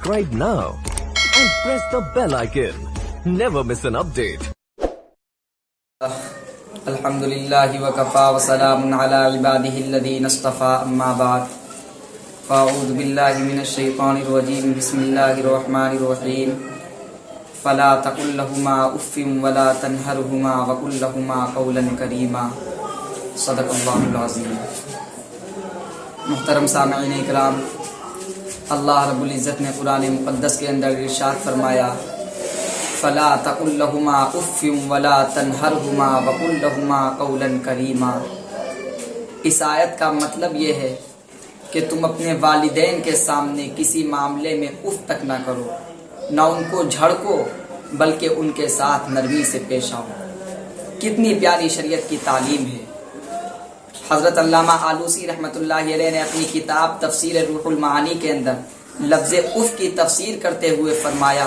Subscribe now and press the bell icon. Never miss an update. الحمدللہ وکفا وسلام علی عبادہ الذین اصطفى اما بعد فاعوذ باللہ من الشیطان الرجیم بسم اللہ الرحمن الرحیم فلا تقل لهما اف ولا تنہرهما وقل لهما قولا کریما صدق اللہ العظیم۔ محترم سامعین اکرام، اللہ رب العزت نے قرآن مقدس کے اندر ارشاد فرمایا فلا تقل لهما اف ولا تنہرهما وقل لهما قولا کریما۔ اس آیت کا مطلب یہ ہے کہ تم اپنے والدین کے سامنے کسی معاملے میں اف تک نہ کرو، نہ ان کو جھڑکو بلکہ ان کے ساتھ نرمی سے پیش آؤ۔ کتنی پیاری شریعت کی تعلیم ہے۔ حضرت علامہ آلوسی رحمۃ اللہ علیہ نے اپنی کتاب تفسیر روح المعانی کے اندر لفظ اف کی تفسیر کرتے ہوئے فرمایا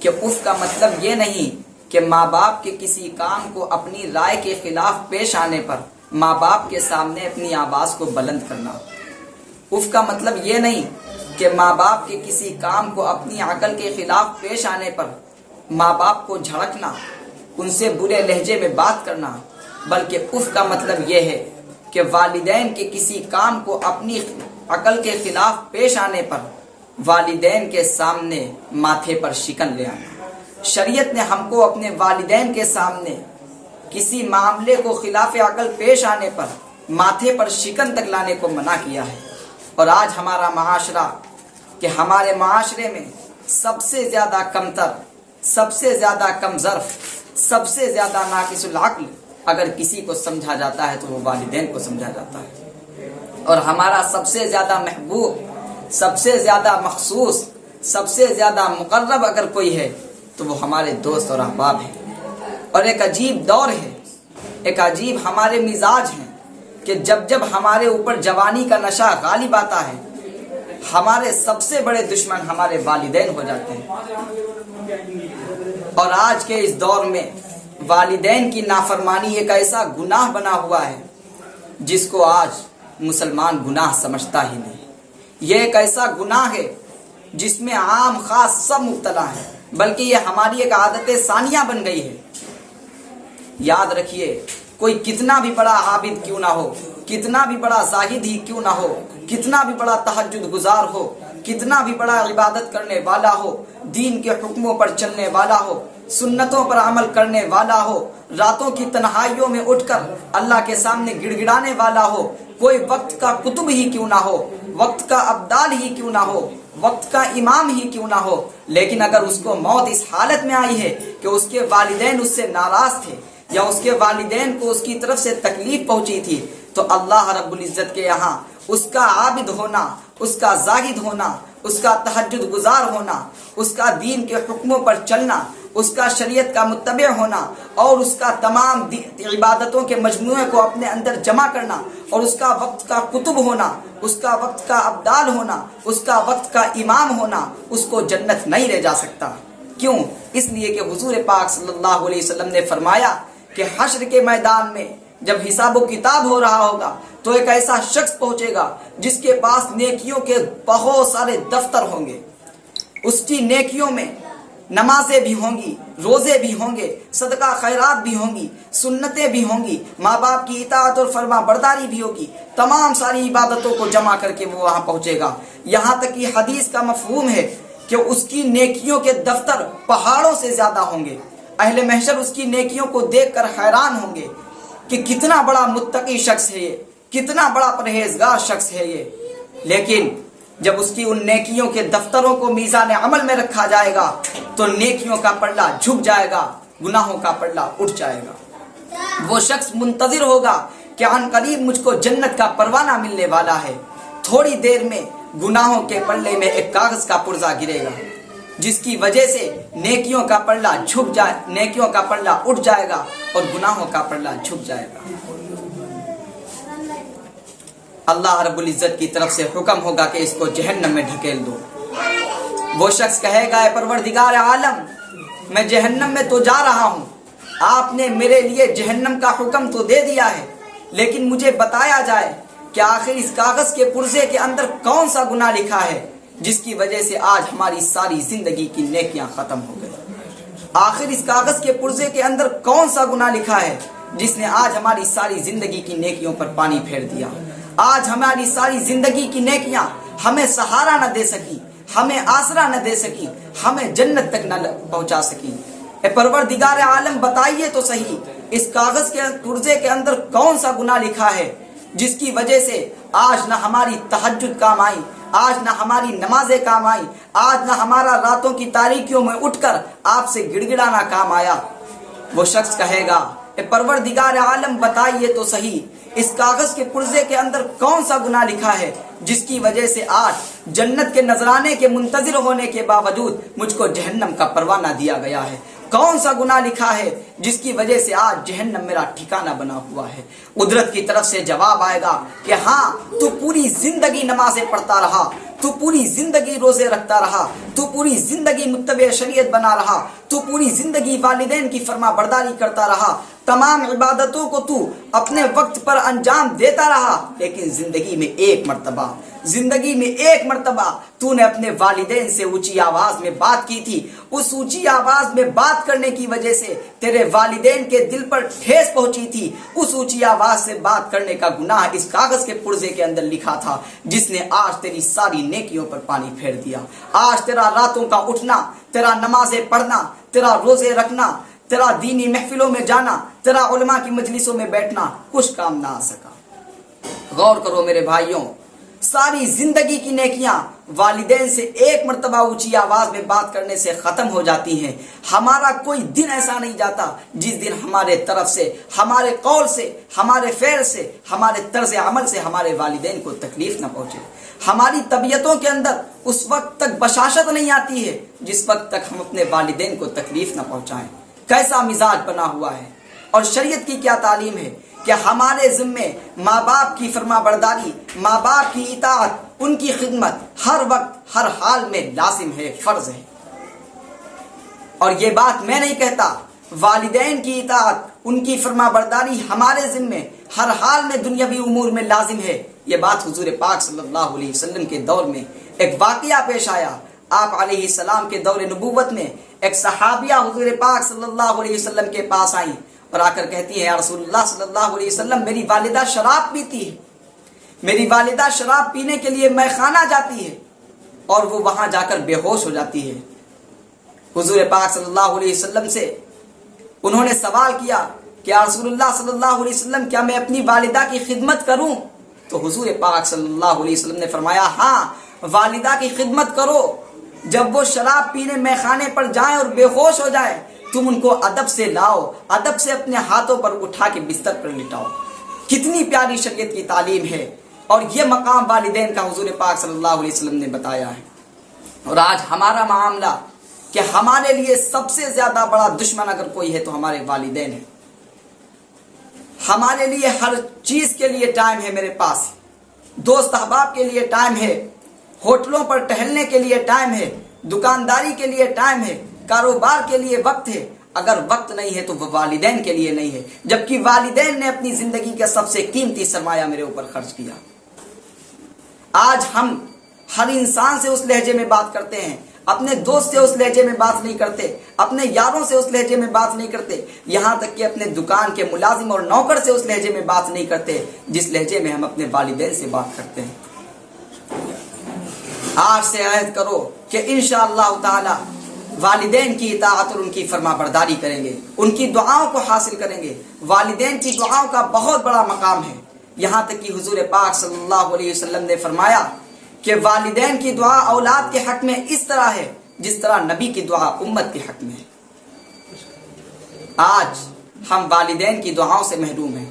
کہ اف کا مطلب یہ نہیں کہ ماں باپ کے کسی کام کو اپنی رائے کے خلاف پیش آنے پر ماں باپ کے سامنے اپنی آواز کو بلند کرنا۔ اف کا مطلب یہ نہیں کہ ماں باپ کے کسی کام کو اپنی عقل کے خلاف پیش آنے پر ماں باپ کو جھڑکنا، ان سے برے لہجے میں بات کرنا، بلکہ اف کا مطلب یہ ہے کہ والدین کے کسی کام کو اپنی عقل کے خلاف پیش آنے پر والدین کے سامنے ماتھے پر شکن لے آنا۔ شریعت نے ہم کو اپنے والدین کے سامنے کسی معاملے کو خلاف عقل پیش آنے پر ماتھے پر شکن تک لانے کو منع کیا ہے۔ اور آج ہمارا معاشرہ کہ ہمارے معاشرے میں سب سے زیادہ کمتر، سب سے زیادہ کم ظرف، سب سے زیادہ ناقص العقل اگر کسی کو سمجھا جاتا ہے تو وہ والدین کو سمجھا جاتا ہے، اور ہمارا سب سے زیادہ محبوب، سب سے زیادہ مخصوص، سب سے زیادہ مقرب اگر کوئی ہے تو وہ ہمارے دوست اور احباب ہیں۔ اور ایک عجیب دور ہے، ایک عجیب ہمارے مزاج ہیں کہ جب جب ہمارے اوپر جوانی کا نشہ غالب آتا ہے، ہمارے سب سے بڑے دشمن ہمارے والدین ہو جاتے ہیں۔ اور آج کے اس دور میں والدین کی نافرمانی ایک ایسا گناہ بنا ہوا ہے جس کو آج مسلمان گناہ سمجھتا ہی نہیں۔ یہ ایک ایسا گناہ ہے جس میں عام خاص سب مبتلا ہیں، بلکہ یہ ہماری ایک عادت ثانیہ بن گئی ہے۔ یاد رکھیے، کوئی کتنا بھی بڑا عابد کیوں نہ ہو، کتنا بھی بڑا زاہد ہی کیوں نہ ہو، کتنا بھی بڑا تہجد گزار ہو، کتنا بھی بڑا عبادت کرنے والا ہو، دین کے حکموں پر چلنے والا ہو، سنتوں پر عمل کرنے والا ہو، راتوں کی تنہائیوں میں اٹھ کر اللہ کے سامنے گڑ گڑانے والا ہو، کوئی وقت کا کتب ہی کیوں نہ ہو، وقت کا ابدال ہی کیوں نہ ہو، وقت کا امام ہی کیوں نہ ہو، لیکن اگر اس کو موت اس حالت میں آئی ہے کہ اس کے والدین اس سے ناراض تھے یا اس کے والدین کو اس کی طرف سے تکلیف پہنچی تھی، تو اللہ رب العزت کے یہاں اس کا عابد ہونا، اس کا زاہد ہونا، اس کا تہجد گزار ہونا، اس کا دین کے حکموں پر چلنا، اس کا شریعت کا متبع ہونا، اور اس کا تمام عبادتوں کے مجموعے کو اپنے اندر جمع کرنا، اور اس کا وقت کا کتب ہونا، اس کا وقت کا ابدال ہونا، اس کا وقت کا امام ہونا، اس کو جنت نہیں لے جا سکتا۔ کیوں؟ اس لیے کہ حضور پاک صلی اللہ علیہ وسلم نے فرمایا کہ حشر کے میدان میں جب حساب و کتاب ہو رہا ہوگا تو ایک ایسا شخص پہنچے گا جس کے پاس نیکیوں کے بہت سارے دفتر ہوں گے، اس کی نیکیوں میں نمازیں بھی ہوں گی، روزے بھی ہوں گے، صدقہ خیرات بھی ہوں گی، سنتیں بھی ہوں گی، ماں باپ کی اطاعت اور فرما برداری بھی ہوگی، تمام ساری عبادتوں کو جمع کر کے وہ وہاں پہنچے گا۔ یہاں تک کہ حدیث کا مفہوم ہے کہ اس کی نیکیوں کے دفتر پہاڑوں سے زیادہ ہوں گے۔ اہل محشر اس کی نیکیوں کو دیکھ کر حیران ہوں گے کہ کتنا بڑا متقی شخص ہے یہ، کتنا بڑا پرہیزگار شخص ہے یہ۔ لیکن جب اس کی ان نیکیوں کے دفتروں کو میزان عمل میں رکھا جائے گا تو نیکیوں کا پلڑا جھک جائے گا، گناہوں کا پلڑا اٹھ جائے گا۔ وہ شخص منتظر ہوگا کہ عن قریب مجھ کو جنت کا پروانہ ملنے والا ہے۔ تھوڑی دیر میں گناہوں کے پلڑے میں ایک کاغذ کا پرزہ گرے گا جس کی وجہ سے نیکیوں کا پلڑا جھک جائے، نیکیوں کا پلڑا اٹھ جائے گا اور گناہوں کا پلڑا جھک جائے گا۔ اللہ رب العزت کی طرف سے حکم ہوگا کہ اس کو جہنم میں ڈھکیل دو۔ وہ شخص کہے گا اے پروردگار عالم، میں جہنم میں تو جا رہا ہوں، آپ نے میرے لیے جہنم کا حکم تو دے دیا ہے، لیکن مجھے بتایا جائے کہ آخر اس کاغذ کے پرزے کے اندر کون سا گناہ لکھا ہے جس کی وجہ سے آج ہماری ساری زندگی کی نیکیاں ختم ہو گئی۔ آخر اس کاغذ کے پرزے کے اندر کون سا گناہ لکھا ہے جس نے آج ہماری ساری زندگی کی نیکیوں پر پانی پھیر دیا؟ آج ہماری ساری زندگی کی نیکیاں ہمیں سہارا نہ دے سکی، ہمیں آسرا نہ دے سکی، ہمیں جنت تک نہ پہنچا سکی۔ اے پروردگار عالم بتائیے تو صحیح، اس کاغذ کے پرزے کے اندر کون سا گناہ لکھا ہے جس کی وجہ سے آج نہ ہماری تہجد کام آئی، آج نہ ہماری نمازیں کام آئی، آج نہ ہمارا راتوں کی تاریکیوں میں اٹھ کر آپ سے گڑ گڑانا کام آیا۔ وہ شخص کہے گا اے پروردگار عالم بتائیے تو صحیح، اس کاغذ کے پرزے کے اندر کون سا گناہ لکھا ہے جس کی وجہ سے آج جنت کے نذرانے کے منتظر ہونے کے باوجود مجھ کو جہنم کا پروانہ دیا گیا ہے؟ کون سا گناہ لکھا ہے جس کی وجہ سے آج جہنم میرا ٹھکانہ بنا ہوا ہے؟ قدرت کی طرف سے جواب آئے گا کہ ہاں، تو پوری زندگی نمازیں پڑھتا رہا، تو پوری زندگی روزے رکھتا رہا، تو پوری زندگی متبع شریعت بنا رہا، تو پوری زندگی والدین کی فرما برداری کرتا رہا، تمام عبادتوں کو تو اپنے وقت پر انجام دیتا رہا، لیکن زندگی میں ایک مرتبہ تو نے اپنے والدین سے اونچی آواز میں بات کی تھی۔ اس اونچی آواز میں بات کرنے کی وجہ سے تیرے والدین کے دل پر ٹھیس پہنچی تھی۔ اس اونچی آواز سے بات کرنے کا گناہ اس کاغذ کے پرزے کے اندر لکھا تھا، جس نے آج تیری ساری نیکیوں پر پانی پھیر دیا۔ آج تیرا راتوں کا اٹھنا، تیرا نمازیں پڑھنا، تیرا روزے رکھنا، تیرا دینی محفلوں میں جانا، تیرا علماء کی مجلسوں میں بیٹھنا کچھ کام نہ آ سکا۔ غور کرو میرے بھائیوں، ساری زندگی کی نیکیاں والدین سے ایک مرتبہ اونچی آواز میں بات کرنے سے ختم ہو جاتی ہیں۔ ہمارا کوئی دن ایسا نہیں جاتا جس دن ہمارے طرف سے، ہمارے قول سے، ہمارے فعل سے، ہمارے طرز عمل سے ہمارے والدین کو تکلیف نہ پہنچے۔ ہماری طبیعتوں کے اندر اس وقت تک بشاشت نہیں آتی ہے جس وقت تک ہم اپنے والدین کو تکلیف نہ پہنچائیں۔ کیسا مزاج بنا ہوا ہے، اور شریعت کی کیا تعلیم ہے کہ ہمارے ذمے ماں باپ کی فرما برداری، ماں باپ کی اطاعت، ان کی خدمت ہر وقت ہر حال میں لازم ہے، فرض ہے۔ اور یہ بات میں نہیں کہتا، والدین کی اطاعت، ان کی فرما برداری ہمارے ذمے ہر حال میں دنیاوی امور میں لازم ہے۔ یہ بات حضور پاک صلی اللہ علیہ وسلم کے دور میں ایک واقعہ پیش آیا۔ آپ علیہ السلام کے دور نبوت میں ایک صحابیہ حضور پاک صلی اللہ علیہ وسلم کے پاس آئیں اور آ کر کہتی ہے، یا رسول اللہ صلی اللہ علیہ وسلم، میری والدہ شراب پیتی ہے، میری والدہ شراب پینے کے لیے میخانہ جاتی ہے اور وہ وہاں جا کر بے ہوش ہو جاتی ہے۔ حضور پاک صلی اللہ علیہ وسلم سے انہوں نے سوال کیا کہ یا رسول اللہ صلی اللہ علیہ وسلم، کیا میں اپنی والدہ کی خدمت کروں؟ تو حضور پاک صلی اللہ علیہ وسلم نے فرمایا، ہاں، والدہ کی خدمت کرو۔ جب وہ شراب پینے میخانے پر جائیں اور بے ہوش ہو جائے، تم ان کو ادب سے لاؤ، ادب سے اپنے ہاتھوں پر اٹھا کے بستر پر لٹاؤ۔ کتنی پیاری شریعت کی تعلیم ہے، اور یہ مقام والدین کا حضور پاک صلی اللہ علیہ وسلم نے بتایا ہے۔ اور آج ہمارا معاملہ کہ ہمارے لیے سب سے زیادہ بڑا دشمن اگر کوئی ہے تو ہمارے والدین ہیں۔ ہمارے لیے ہر چیز کے لیے ٹائم ہے میرے پاس، دوست احباب کے لیے ٹائم ہے، ہوٹلوں پر ٹہلنے کے لیے ٹائم ہے، دکانداری کے لیے ٹائم ہے، کاروبار کے لیے وقت ہے۔ اگر وقت نہیں ہے تو وہ والدین کے لیے نہیں ہے، جبکہ والدین نے اپنی زندگی کا سب سے قیمتی سرمایہ میرے اوپر خرچ کیا۔ آج ہم ہر انسان سے اس لہجے میں بات کرتے ہیں، اپنے دوست سے اس لہجے میں بات نہیں کرتے، اپنے یاروں سے اس لہجے میں بات نہیں کرتے، یہاں تک کہ اپنے دکان کے ملازم اور نوکر سے اس لہجے میں بات نہیں کرتے جس لہجے میں ہم اپنے والدین سے بات کرتے ہیں۔ آج سے عہد کرو کہ انشاءاللہ تعالی والدین کی اطاعت اور ان کی فرما برداری کریں گے، ان کی دعاؤں کو حاصل کریں گے۔ والدین کی دعاؤں کا بہت بڑا مقام ہے، یہاں تک کہ حضور پاک صلی اللہ علیہ وسلم نے فرمایا کہ والدین کی دعا اولاد کے حق میں اس طرح ہے جس طرح نبی کی دعا امت کے حق میں ہے۔ آج ہم والدین کی دعاؤں سے محروم ہیں۔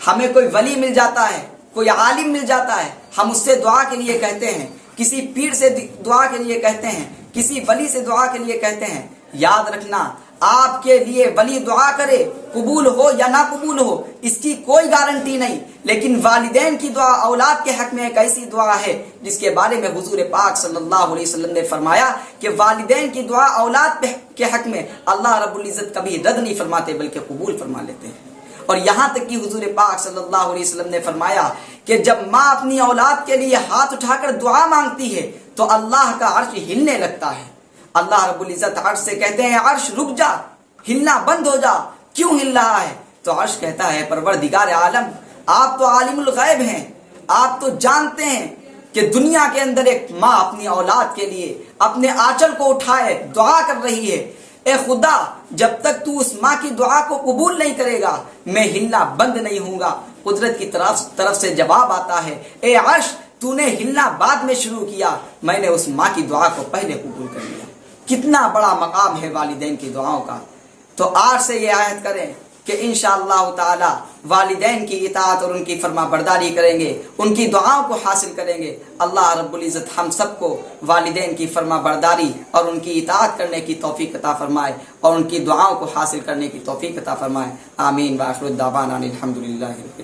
ہمیں کوئی ولی مل جاتا ہے، کوئی عالم مل جاتا ہے، ہم اس سے دعا کے لیے کہتے ہیں، کسی پیر سے دعا کے لیے کہتے ہیں، کسی ولی سے دعا کے لیے کہتے ہیں۔ یاد رکھنا، آپ کے لیے ولی دعا کرے، قبول ہو یا نہ قبول ہو، اس کی کوئی گارنٹی نہیں، لیکن والدین کی دعا اولاد کے حق میں ایک ایسی دعا ہے جس کے بارے میں حضور پاک صلی اللہ علیہ وسلم نے فرمایا کہ والدین کی دعا اولاد کے حق میں اللہ رب العزت کبھی رد نہیں فرماتے بلکہ قبول فرما لیتے ہیں۔ اور یہاں تک کہ حضور پاک صلی اللہ علیہ وسلم نے فرمایا کہ جب ماں اپنی اولاد کے لیے ہاتھ اٹھا کر دعا مانگتی ہے تو اللہ کا عرش ہلنے لگتا ہے. اللہ رب العزت عرش سے کہتے ہیں عرش رک جا، ہلنا بند ہو جا، کیوں ہل رہا ہے؟ تو عرش کہتا ہے پروردگار عالم آپ تو عالم الغیب ہیں، آپ تو جانتے ہیں کہ دنیا کے اندر ایک ماں اپنی اولاد کے لیے اپنے آنچل کو اٹھائے دعا کر رہی ہے. اے خدا جب تک تو اس ماں کی دعا کو قبول نہیں کرے گا میں ہلنا بند نہیں ہوں گا. قدرت کی طرف سے جواب آتا ہے اے عرش تو نے ہلنا بعد میں شروع کیا، میں نے اس ماں کی دعا کو پہلے قبول کر لیا. کتنا بڑا مقام ہے والدین کی دعاؤں کا. تو آج سے یہ عہد کریں کہ انشاءاللہ تعالی والدین کی اطاعت اور ان کی فرما برداری کریں گے، ان کی دعاؤں کو حاصل کریں گے. اللہ رب العزت ہم سب کو والدین کی فرما برداری اور ان کی اطاعت کرنے کی توفیق عطا فرمائے اور ان کی دعاؤں کو حاصل کرنے کی توفیق عطا فرمائے. آمین. وآخر الدعوانا الحمدللہ.